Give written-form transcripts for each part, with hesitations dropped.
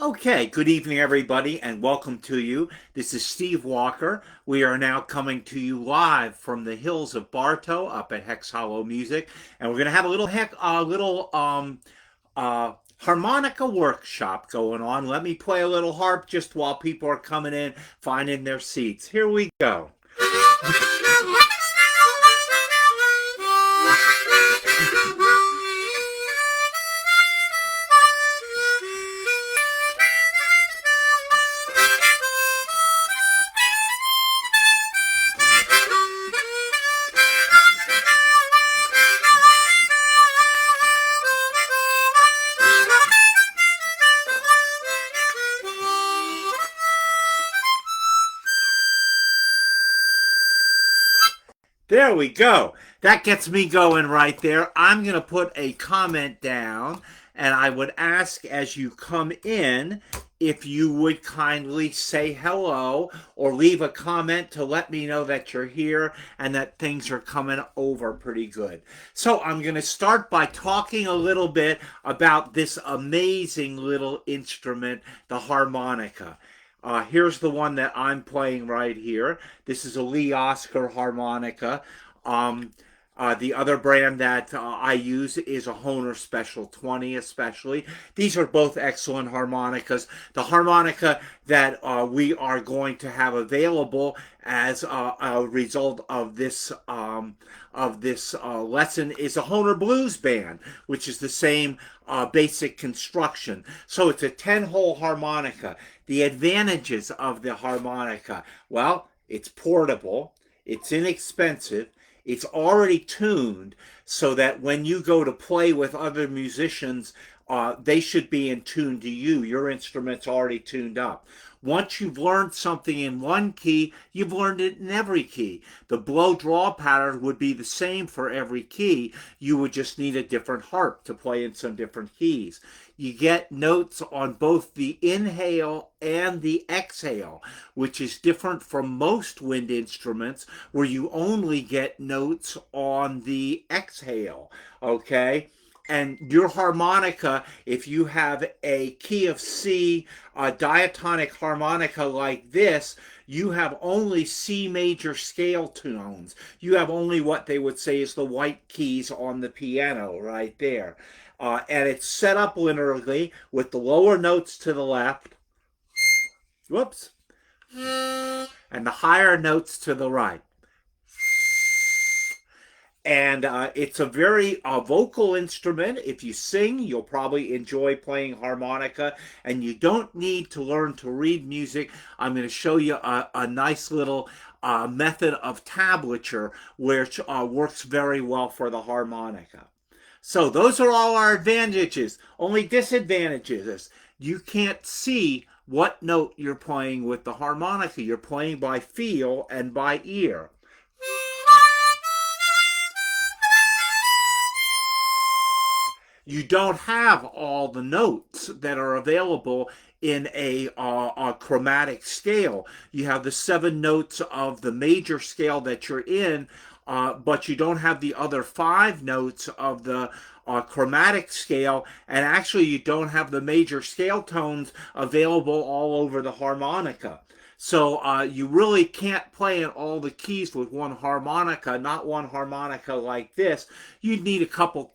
Okay, good evening, everybody, and welcome to you. This is Steve Walker. We are now coming to you live from the hills of Bartow up at Hex Hollow Music, and we're going to have a little harmonica workshop going on. Let me play a little harp just while people are coming in, finding their seats. Here we go. There we go. That gets me going right there. I'm going to put a comment down, and I would ask as you come in if you would kindly say hello or leave a comment to let me know that you're here and that things are coming over pretty good. So I'm going to start by talking a little bit about this amazing little instrument, the harmonica. Here's the one that I'm playing right here. This is a Lee Oscar harmonica. Um, the other brand that I use is a Hohner Special 20 especially. These are both excellent harmonicas. The harmonica that we are going to have available as a result of this lesson is a Hohner Blues Band, which is the same basic construction. So it's a 10-hole harmonica. The advantages of the harmonica, well, it's portable, it's inexpensive, it's already tuned so that when you go to play with other musicians, they should be in tune to you. Your instrument's already tuned up. Once you've learned something in one key, you've learned it in every key. The blow-draw pattern would be the same for every key. You would just need a different harp to play in some different keys. You get notes on both the inhale and the exhale, which is different from most wind instruments where you only get notes on the exhale, okay? And your harmonica, if you have a key of C, a diatonic harmonica like this, you have only C major scale tones. You have only what they would say is the white keys on the piano right there. And it's set up linearly with the lower notes to the left, whoops, and the higher notes to the right. And it's a very vocal instrument. If you sing, you'll probably enjoy playing harmonica, and you don't need to learn to read music. I'm going to show you a nice little method of tablature, which works very well for the harmonica. So those are all our advantages. Only disadvantages is you can't see what note you're playing with the harmonica. You're playing by feel and by ear. You don't have all the notes that are available in a chromatic scale. You have the 7 notes of the major scale that you're in, but you don't have the other 5 notes of the chromatic scale, and actually you don't have the major scale tones available all over the harmonica. So you really can't play in all the keys with one harmonica, not one harmonica like this. You'd need a couple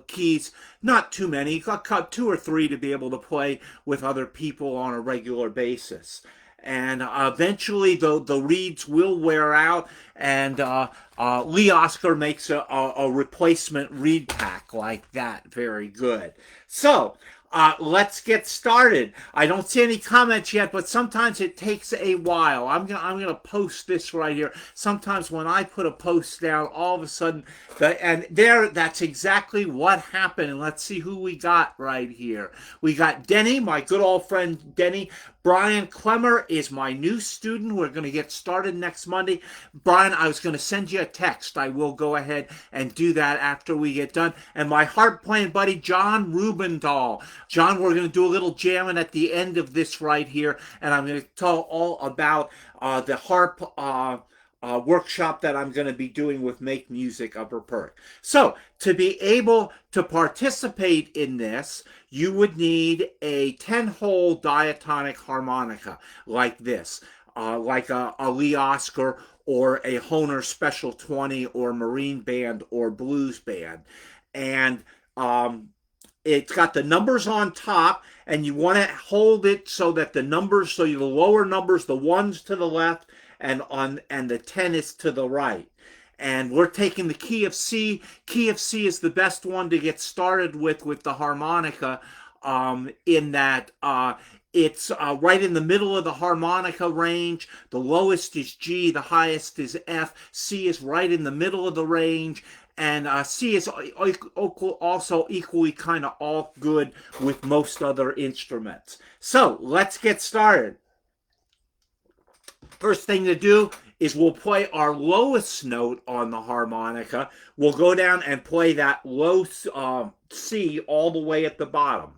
keys, not too many, 2 or 3 to be able to play with other people on a regular basis. And eventually the reeds will wear out, and Lee Oscar makes a replacement reed pack like that. Very good. So let's get started. I don't see any comments yet, but sometimes it takes a while. I'm gonna post this right here. Sometimes when I put a post down, all of a sudden, that's exactly what happened. And let's see who we got right here. We got Denny, my good old friend Denny. Brian Clemmer is my new student. We're going to get started next Monday. Brian, I was going to send you a text. I will go ahead and do that after we get done. And my harp playing buddy, John Rubendahl. John, we're going to do a little jamming at the end of this right here. And I'm going to tell all about the harp workshop that I'm going to be doing with Make Music Upper Perk. So to be able to participate in this, you would need a 10-hole diatonic harmonica like this, like a Lee Oscar or a Hohner Special 20 or Marine Band or Blues Band. And it's got the numbers on top, and you want to hold it so that the numbers, so the lower numbers, the ones to the left, and the 10 is to the right. And we're taking the key of C. Key of C is the best one to get started with the harmonica, in that it's right in the middle of the harmonica range. The lowest is G, the highest is F. C is right in the middle of the range. And C is also equally kind of all good with most other instruments. So let's get started. First thing to do is we'll play our lowest note on the harmonica. We'll go down and play that low C all the way at the bottom.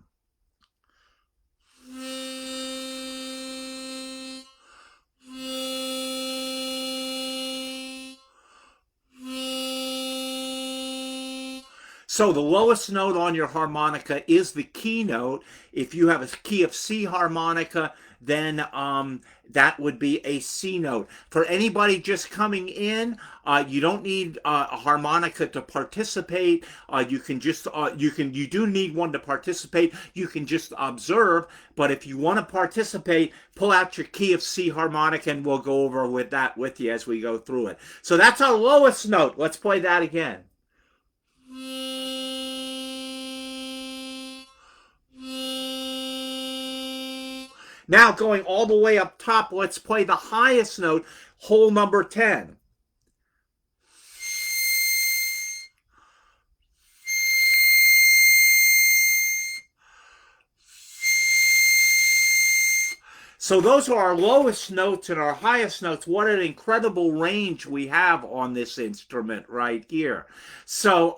So the lowest note on your harmonica is the key note. If you have a key of C harmonica, then that would be a C note. For anybody just coming in, you don't need a harmonica to participate. You do need one to participate. You can just observe. But if you want to participate, pull out your key of C harmonica, and we'll go over with that with you as we go through it. So that's our lowest note. Let's play that again. Now going all the way up top, let's play the highest note, hole number 10. So those are our lowest notes and our highest notes. What an incredible range we have on this instrument right here. So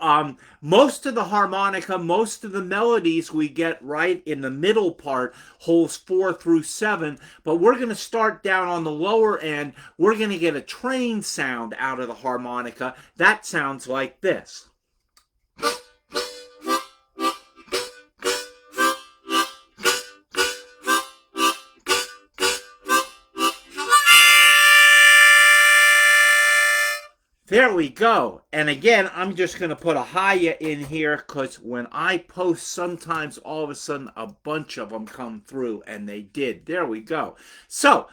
most of the harmonica, most of the melodies we get right in the middle part, holes 4 through 7. But we're going to start down on the lower end. We're going to get a train sound out of the harmonica. That sounds like this. There we go. And again, I'm just going to put a hi-ya in here because when I post, sometimes all of a sudden a bunch of them come through, and they did. There we go. So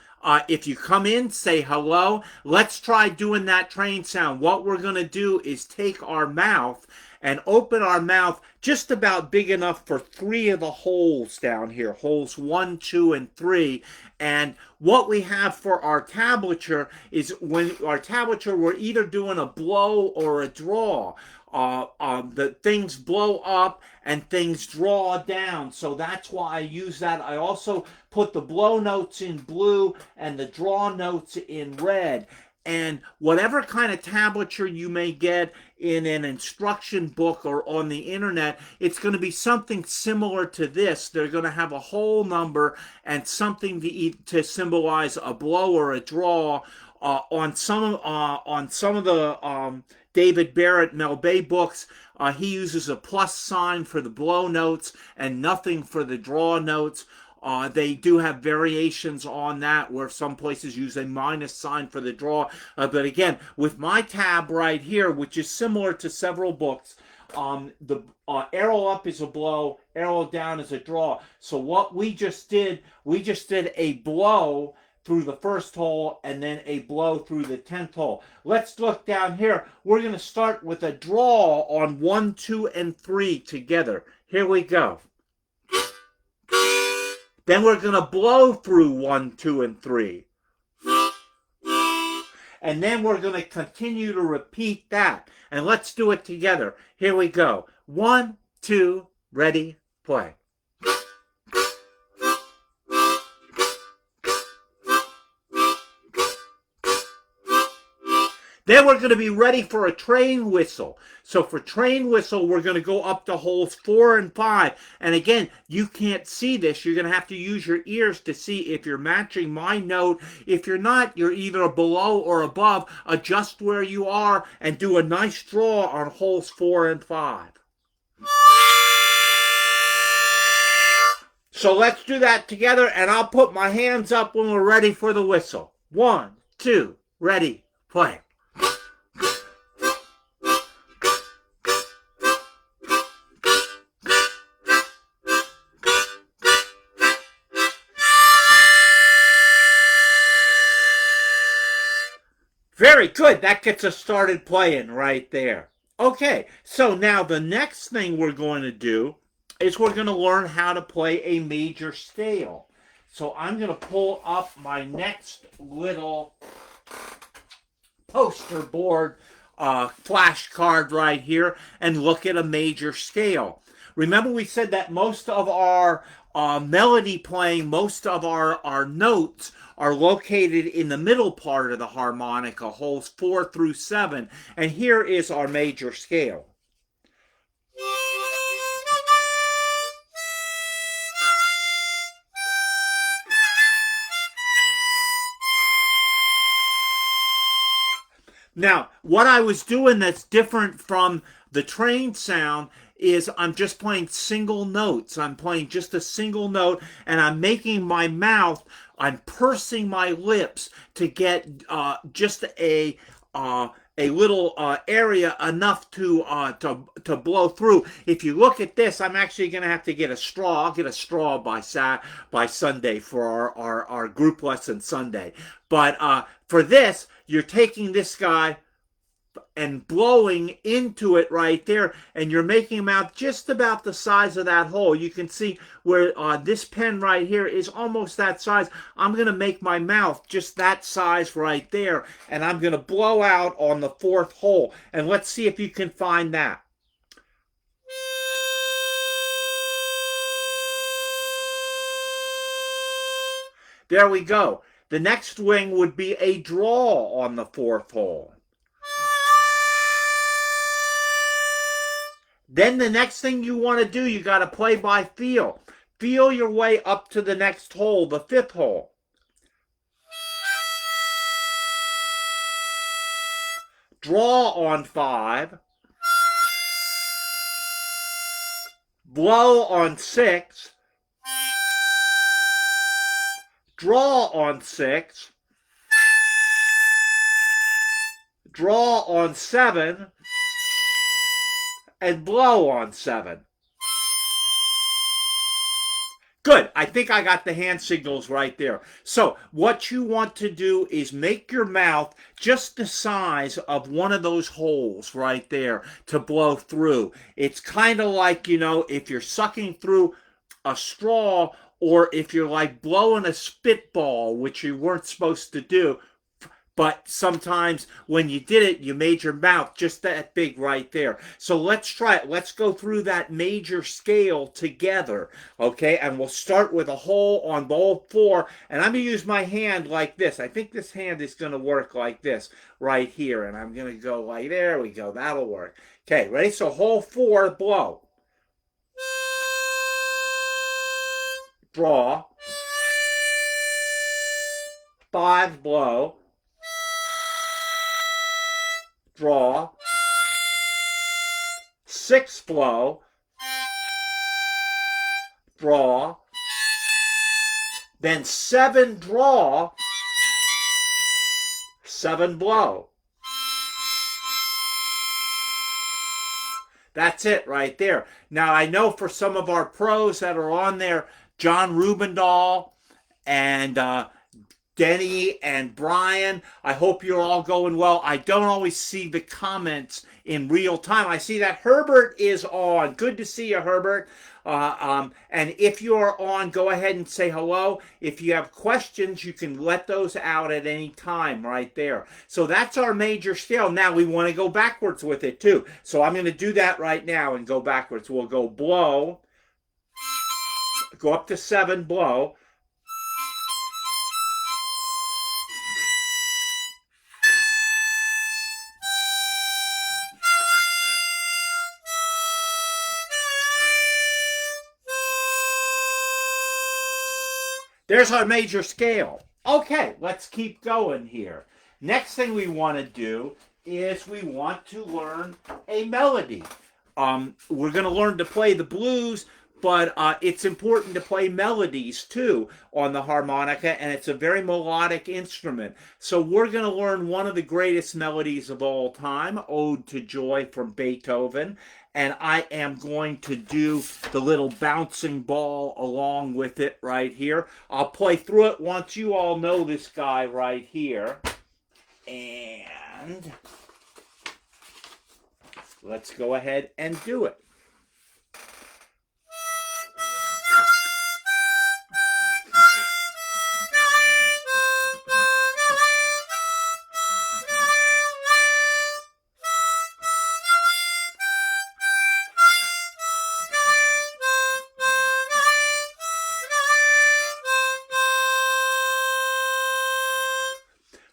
if you come in, say hello. Let's try doing that train sound. What we're going to do is take our mouth and open our mouth just about big enough for 3 of the holes down here, holes 1, 2, and 3. And what we have for our tablature is, when our tablature, we're either doing a blow or a draw. The things blow up and things draw down, so that's why I use that. I also put the blow notes in blue and the draw notes in red. And whatever kind of tablature you may get in an instruction book or on the internet, it's going to be something similar to this. They're going to have a whole number and something to symbolize a blow or a draw. On some of the David Barrett Mel Bay books, he uses a plus sign for the blow notes and nothing for the draw notes. They do have variations on that, where some places use a minus sign for the draw. But again, with my tab right here, which is similar to several books, the arrow up is a blow, arrow down is a draw. So what we just did a blow through the first hole and then a blow through the 10th hole. Let's look down here. We're going to start with a draw on 1, 2, and 3 together. Here we go. Then we're going to blow through 1, 2, and 3. And then we're going to continue to repeat that. And let's do it together. Here we go. 1, 2, ready, play. Then we're going to be ready for a train whistle. So for train whistle, we're going to go up to holes 4 and 5. And again, you can't see this. You're going to have to use your ears to see if you're matching my note. If you're not, you're either below or above. Adjust where you are and do a nice draw on holes 4 and 5. So let's do that together, and I'll put my hands up when we're ready for the whistle. 1, 2, ready, play. Very good. That gets us started playing right there. Okay, so now the next thing we're going to do is we're going to learn how to play a major scale. So I'm going to pull up my next little poster board flashcard right here and look at a major scale. Remember we said that most of our melody playing, most of our notes are located in the middle part of the harmonica, holes 4 through 7. And here is our major scale. Now, what I was doing that's different from the train sound is I'm just playing single notes. I'm playing just a single note, and I'm making my mouth, I'm pursing my lips to get just a little area enough to blow through. If you look at this, I'm actually going to have to get a straw. I'll get a straw by Sunday for our group lesson Sunday. But for this, you're taking this guy and blowing into it right there, and you're making a mouth just about the size of that hole. You can see where this pen right here is almost that size. I'm going to make my mouth just that size right there, and I'm going to blow out on the 4th hole. And let's see if you can find that. There we go. The next wing would be a draw on the 4th hole. Then the next thing you want to do, you got to play by feel. Feel your way up to the next hole, the 5th hole. Draw on 5. Blow on 6. Draw on 6. Draw on 7. And blow on 7. Good. I think I got the hand signals right there. So what you want to do is make your mouth just the size of one of those holes right there to blow through. It's kind of like, you know, if you're sucking through a straw, or if you're like blowing a spitball, which you weren't supposed to do. But sometimes when you did it, you made your mouth just that big right there. So let's try it. Let's go through that major scale together, okay? And we'll start with a hole on bowl 4. And I'm going to use my hand like this. I think this hand is going to work like this right here. And I'm going to go like, there we go. That'll work. Okay, ready? So hole 4, blow. Draw. 5, blow. Draw. 6, blow. Draw. Then 7, draw. 7, blow. That's it right there. Now, I know for some of our pros that are on there, John Rubendahl and Denny and Brian, I hope you're all going well. I don't always see the comments in real time. I see that Herbert is on. Good to see you, Herbert. And if you're on, go ahead and say hello. If you have questions, you can let those out at any time right there. So that's our major scale. Now we want to go backwards with it too. So I'm going to do that right now and go backwards. We'll go blow, go up to 7, blow. There's our major scale. Okay, let's keep going here. Next thing we want to do is we want to learn a melody. We're going to learn to play the blues, but it's important to play melodies too on the harmonica, and it's a very melodic instrument. So we're going to learn one of the greatest melodies of all time, Ode to Joy from Beethoven, and I am going to do the little bouncing ball along with it right here. I'll play through it once you all know this guy right here. And let's go ahead and do it.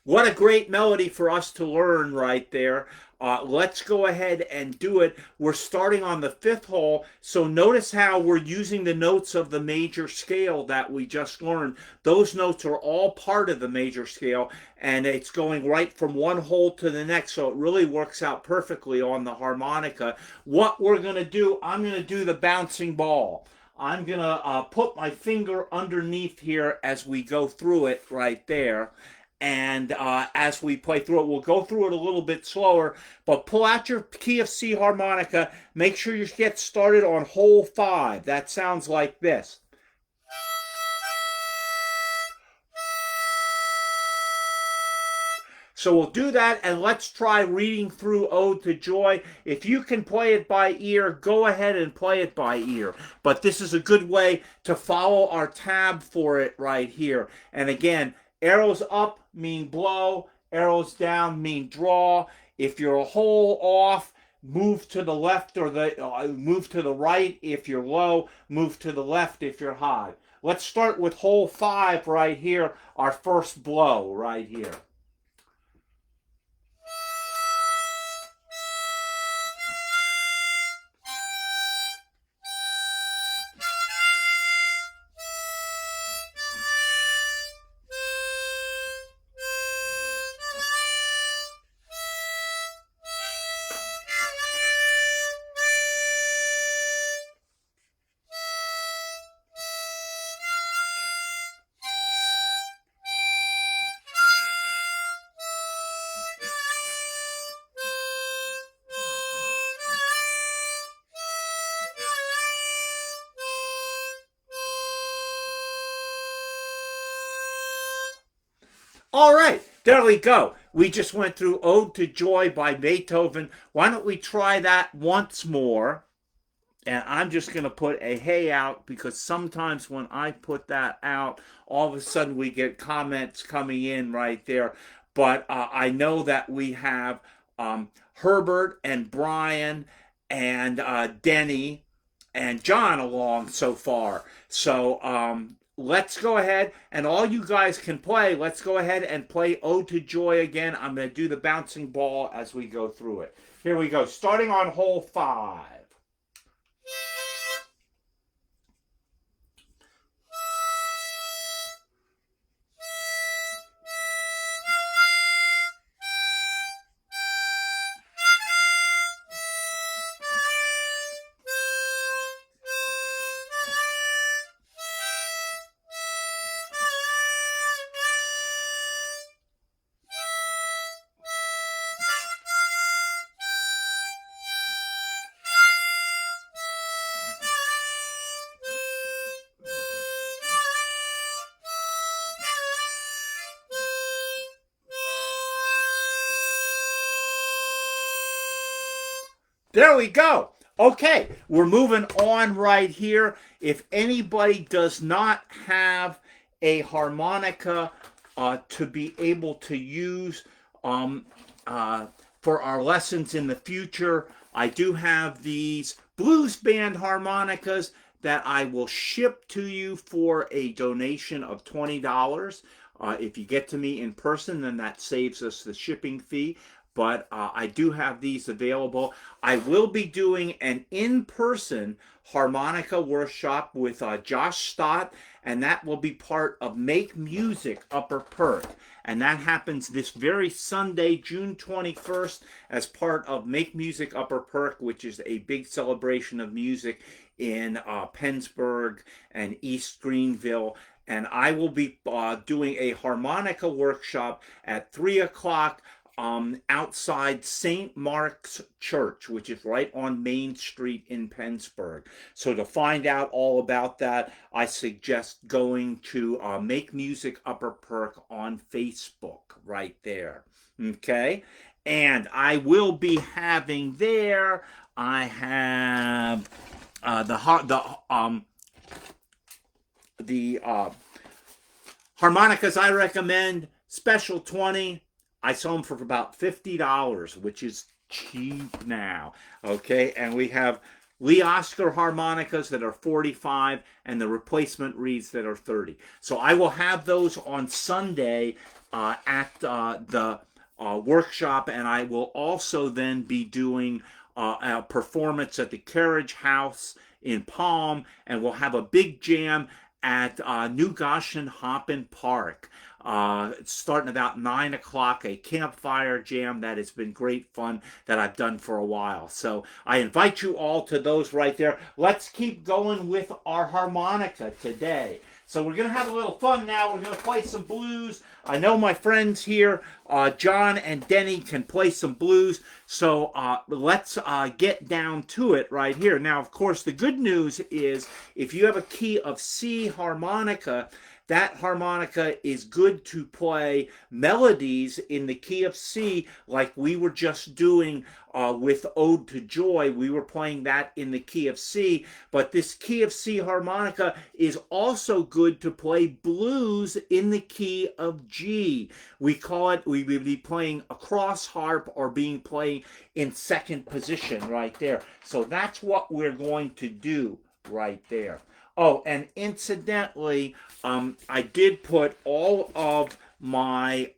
What a great melody for us to learn right there. Let's go ahead and do it. We're starting on the fifth hole, so notice how we're using the notes of the major scale that we just learned. Those notes are all part of the major scale, and it's going right from one hole to the next, so it really works out perfectly on the harmonica. What we're going to do, I'm going to do the bouncing ball. I'm going to put my finger underneath here as we go through it right there. And as we play through it, we'll go through it a little bit slower, but pull out your key of C harmonica. Make sure you get started on hole 5. That sounds like this. So we'll do that, and let's try reading through Ode to Joy. If you can play it by ear, go ahead and play it by ear. But this is a good way to follow our tab for it right here. And again, arrows up mean blow, arrows down mean draw. If you're a hole off, move to the left or move to the right if you're low, move to the left if you're high. Let's start with hole 5 right here, our first blow right here. All right, there we go. We just went through Ode to Joy by Beethoven. Why don't we try that once more? And I'm just going to put a hey out, because sometimes when I put that out, all of a sudden we get comments coming in right there. But I know that we have Herbert and Brian and Denny and John along so far. So let's go ahead, and all you guys can play. Let's go ahead and play Ode to Joy again. I'm going to do the bouncing ball as we go through it. Here we go, starting on hole 5. There we go. Okay, we're moving on right here. If anybody does not have a harmonica to be able to use for our lessons in the future, I do have these blues band harmonicas that I will ship to you for a donation of $20. If you get to me in person, then that saves us the shipping fee. but I do have these available. I will be doing an in-person harmonica workshop with Josh Stott, and that will be part of Make Music Upper Perth. And that happens this very Sunday, June 21st, as part of Make Music Upper Perth, which is a big celebration of music in Pennsburg and East Greenville. And I will be doing a harmonica workshop at 3 o'clock outside St. Mark's Church, which is right on Main Street in Pennsburg. So to find out all about that, I suggest going to Make Music Upper Perth on Facebook right there. Okay? And I will be having there, I have the harmonicas I recommend, special 20. I saw them for about $50, which is cheap now. Okay, and we have Lee Oscar harmonicas that are 45 and the replacement reeds that are 30. So I will have those on Sunday at the workshop, and I will also then be doing a performance at the Carriage House in Palm, and we'll have a big jam at New Goshen Hoppin Park. It's starting about 9 o'clock, a campfire jam that has been great fun that I've done for a while. So I invite you all to those right there. Let's keep going with our harmonica today. So we're going to have a little fun now. We're going to play some blues. I know my friends here, John and Denny, can play some blues. So let's get down to it right here. Now, of course, the good news is if you have a key of C harmonica, that harmonica is good to play melodies in the key of C, like we were just doing with Ode to Joy. We were playing that in the key of C, but this key of C harmonica is also good to play blues in the key of G. We call it, we would be playing a cross harp or being played in second position right there. So that's what we're going to do right there. Oh, and incidentally, I did put all of my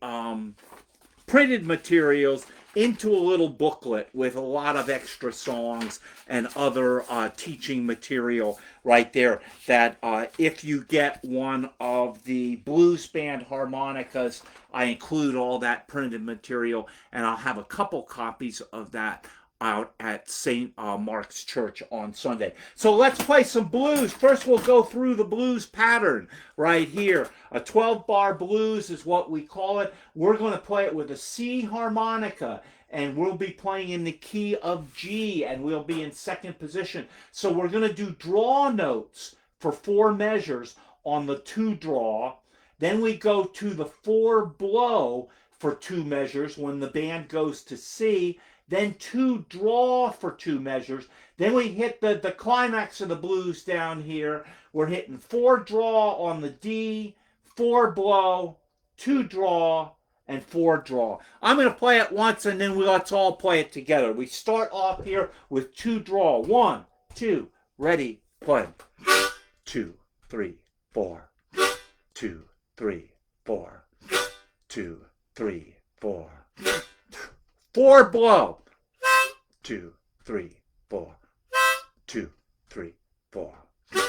printed materials into a little booklet with a lot of extra songs and other teaching material right there, that if you get one of the blues band harmonicas, I include all that printed material, and I'll have a couple copies of that out at St. Mark's Church on Sunday. So let's play some blues. First, we'll go through the blues pattern right here. A 12-bar blues is what we call it. We're going to play it with a C harmonica, and we'll be playing in the key of G, and we'll be in second position. So we're going to do draw notes for 4 measures on the 2 draw. Then we go to the 4 blow for 2 measures when the band goes to C. Then 2 draw for 2 measures. Then we hit the climax of the blues down here. We're hitting 4 draw on the D, 4 blow, 2 draw, and 4 draw. I'm going to play it once, and then let's all play it together. We start off here with 2 draw. 1, 2, ready, play. 2, 3, 4. 2, 3, 4. 2, 3, 4. 4 blow. 2, 3, 4. 2, 3, 4. 2,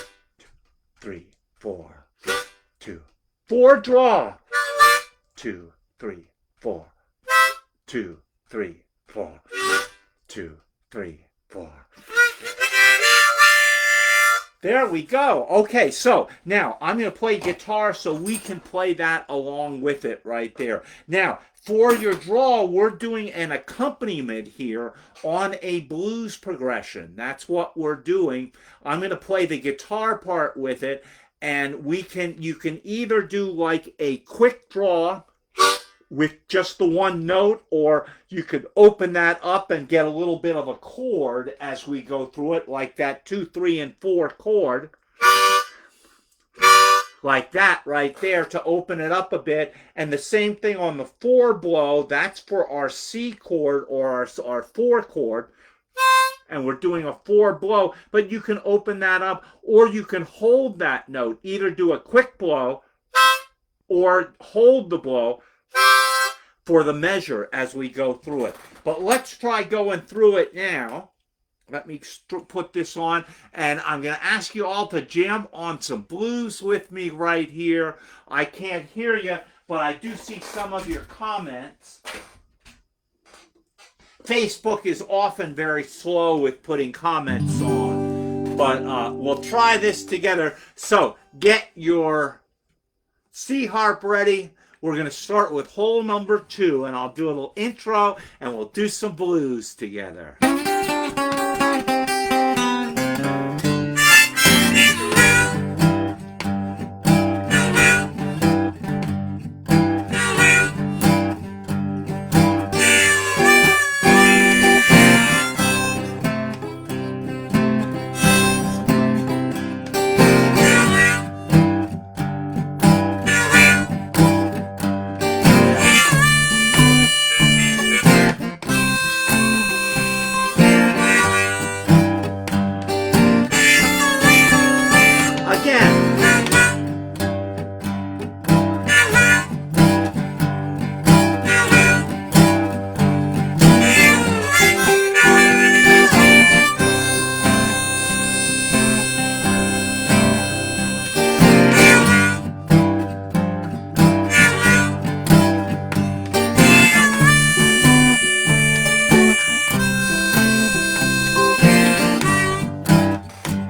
3, 4. 2, 4 draw. 2, 3, 4. 2, 3, 4. 2, 3, 4. There we go. Okay, so now I'm going to play guitar so we can play that along with it right there. Now, for your draw, we're doing an accompaniment here on a blues progression. That's what we're doing. I'm going to play the guitar part with it, and you can either do like a quick draw with just the 1 note, or you could open that up and get a little bit of a chord as we go through it, like that 2, 3, and 4 chord. Like that right there to open it up a bit. And the same thing on the 4 blow. That's for our C chord or our 4 chord. And we're doing a 4 blow. But you can open that up, or you can hold that note. Either do a quick blow or hold the blow for the measure as we go through it. But let's try going through it now. Let me put this on, and I'm going to ask you all to jam on some blues with me right here. I can't hear you, but I do see some of your comments. Facebook is often very slow with putting comments on, but we'll try this together. So get your C harp ready. We're going to start with hole number 2, and I'll do a little intro, and we'll do some blues together.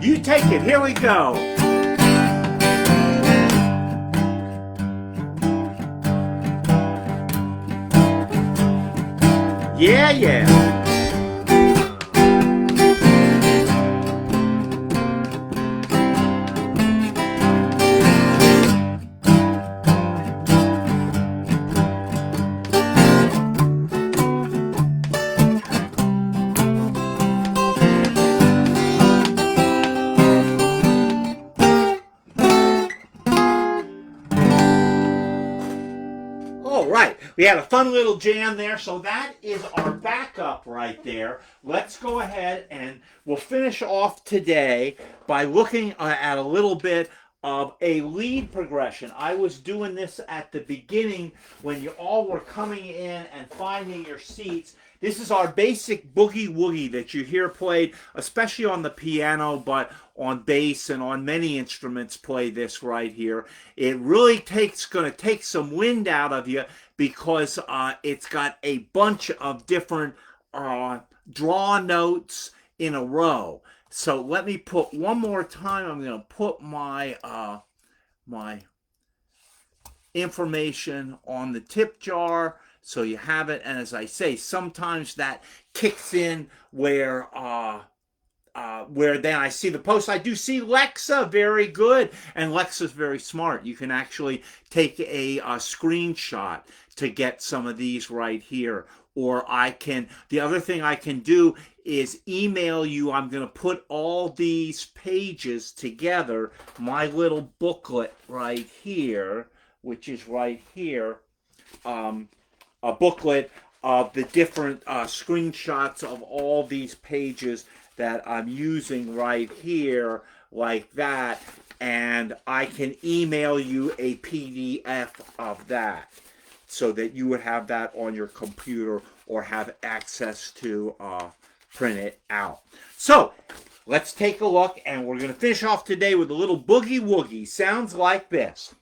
You take it. Here we go. Yeah, yeah. All right, we had a fun little jam there, so that is our backup right there. Let's go ahead and we'll finish off today by looking at a little bit of a lead progression. I was doing this at the beginning when you all were coming in and finding your seats. This is our basic boogie woogie that you hear played, especially on the piano, but on bass and on many instruments play this right here. It really going to take some wind out of you because it's got a bunch of different draw notes in a row. So let me put one more time. I'm going to put my my information on the tip jar so you have it. And as I say, sometimes that kicks in where then I see the post. I do see Lexa, very good, and Lexa's very smart. You can actually take a screenshot to get some of these right here. Or the other thing I can do is email you. I'm going to put all these pages together, my little booklet right here, which is right here, a booklet of the different screenshots of all these pages that I'm using right here, like that, and I can email you a PDF of that so that you would have that on your computer or have access to print it out. So let's take a look, and we're going to finish off today with a little boogie woogie. Sounds like this.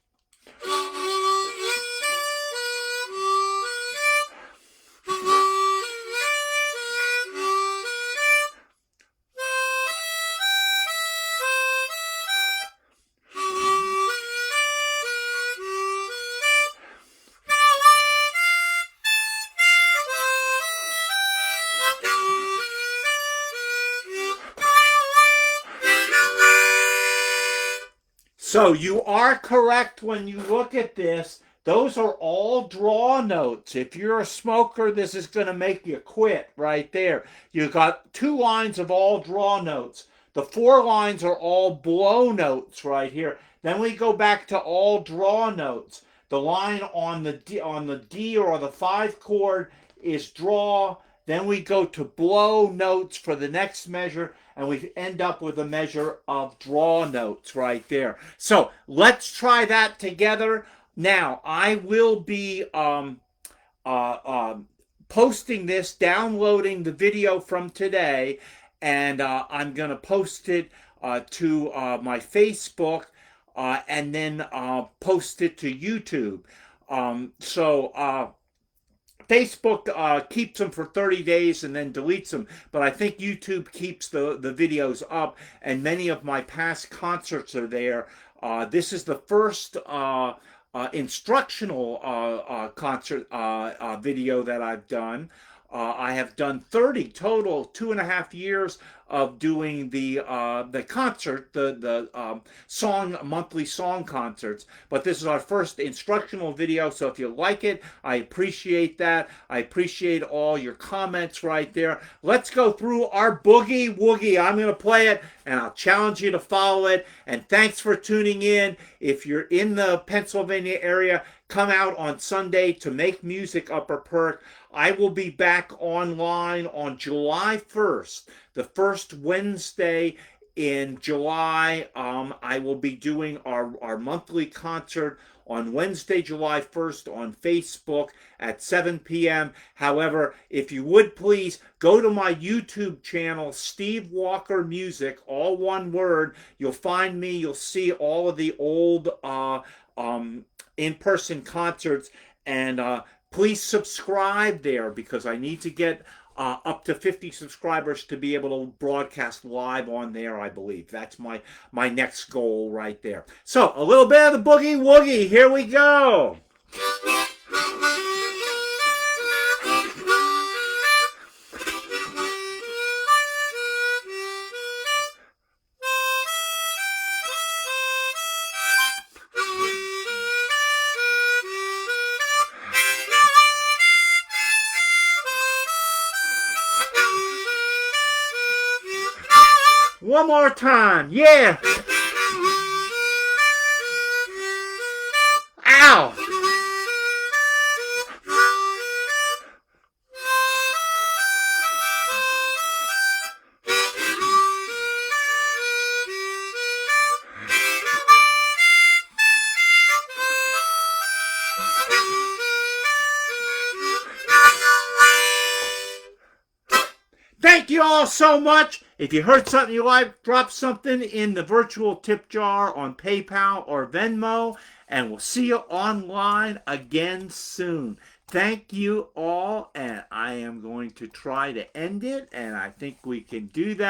So you are correct when you look at this. Those are all draw notes. If you're a smoker, this is going to make you quit right there. You've got 2 lines of all draw notes. The 4 lines are all blow notes right here. Then we go back to all draw notes. The line on the D or the 5 chord is draw. Then we go to blow notes for the next measure, and we end up with a measure of draw notes right there. So let's try that together. Now, I will be posting this, downloading the video from today, and I'm going to post it to my Facebook and then post it to YouTube. Facebook keeps them for 30 days and then deletes them, but I think YouTube keeps the videos up, and many of my past concerts are there. This is the first instructional concert video that I've done. I have done 30 total, 2.5 years of doing the concert, the song monthly song concerts. But this is our first instructional video, so if you like it, I appreciate that. I appreciate all your comments right there. Let's go through our boogie woogie. I'm going to play it, and I'll challenge you to follow it. And thanks for tuning in. If you're in the Pennsylvania area, come out on Sunday to Make Music Upper Perk. I will be back online on July 1st, the first Wednesday in July. I will be doing our monthly concert on Wednesday, July 1st on Facebook at 7 p.m. However, if you would please go to my YouTube channel, Steve Walker Music, all one word. You'll find me. You'll see all of the old in-person concerts, and please subscribe there because I need to get up to 50 subscribers to be able to broadcast live on there, I believe. That's my next goal right there. So, a little bit of the boogie woogie. Here we go. One more time. Yeah. Ow. Thank you all so much. If you heard something you like, drop something in the virtual tip jar on PayPal or Venmo, and we'll see you online again soon. Thank you all, and I am going to try to end it, and I think we can do that.